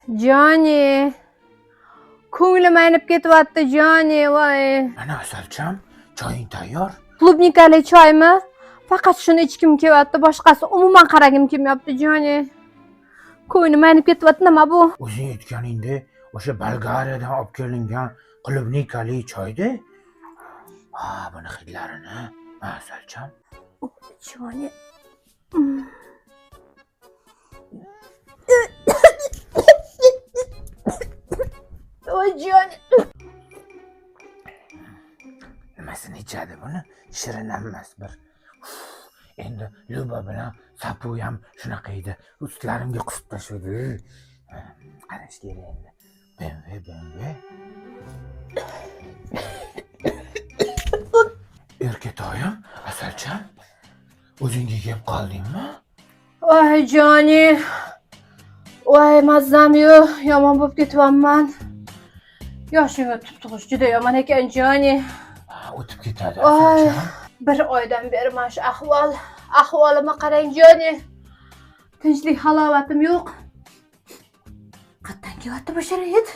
Joni. Ko'nglim aynib ketyapti, Joni, voy. Ana Asalcham, choying tayyor. Klubnikali choymi? Faqat shuni ichkim kelyapti, boshqasi umuman qaragim kelmayapti, Joni. Ko'nglim aynib ketyapti, nima bu? O'zing aytganingdek, o'sha Bolgariyadan olib kelingan klubnikali choyda. Buni hidlarini, Asalcham. Joni. Voy, Joni. Nimasini ichadi buni? Shirin emas bir. Endi Luba bilan Sapu ham shunaqa edi. Ustlarimga qisib tashladi. Qarash kerak endi. BMW. Erkatoyim, Asalcham, o'zingga kelib qoldingmi? Voy, Joni. Voy, mazzam yo'q, yomon bo'lib ketyapman. Yoshing o'tib turish juda yomon ekan, Joni. O'tib ketadi, Voy, Asalcham. bir oydan beri mana shu ahvolimga qarang, Joni. Tinchlik halovatim yo'q. Qayerdan kelyapti bu shirin hid?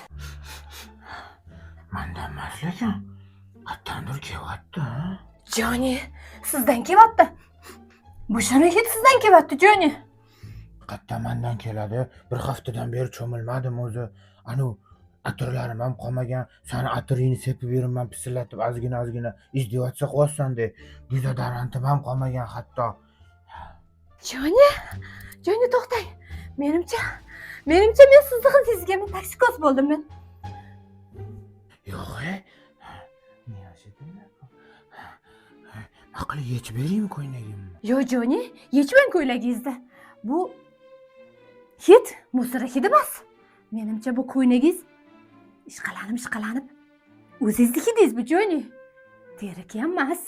Mendan emas lekin qayerdandir kelyapti. Joni, sizdan kelyapti. Bu shirin hid sizdan kelyapti, Joni. Qayerdan mendan keladi? Bir haftadan beri cho'milmadim o'zi. Anu atirlarim ham qolmagan. Sani atiringni sepib yuraman, pisillatib ozgina izdivatsa qilyapsan de. Dezodorantim ham qolmagan hatto. Joni to'xtang. Menimcha men sizni xizingizga men toksikoz bo'ldim men. Yo'q, Aqli yechib beraymi ko'ylagimni? Yo'q, Joni, yechmang ko'ylagingizni. Bu hid musora hidi emas. Menimcha bu ko'ylagingiz ishqalanib o'zingiznikidingiz bu, Joni. Teriki ham emas.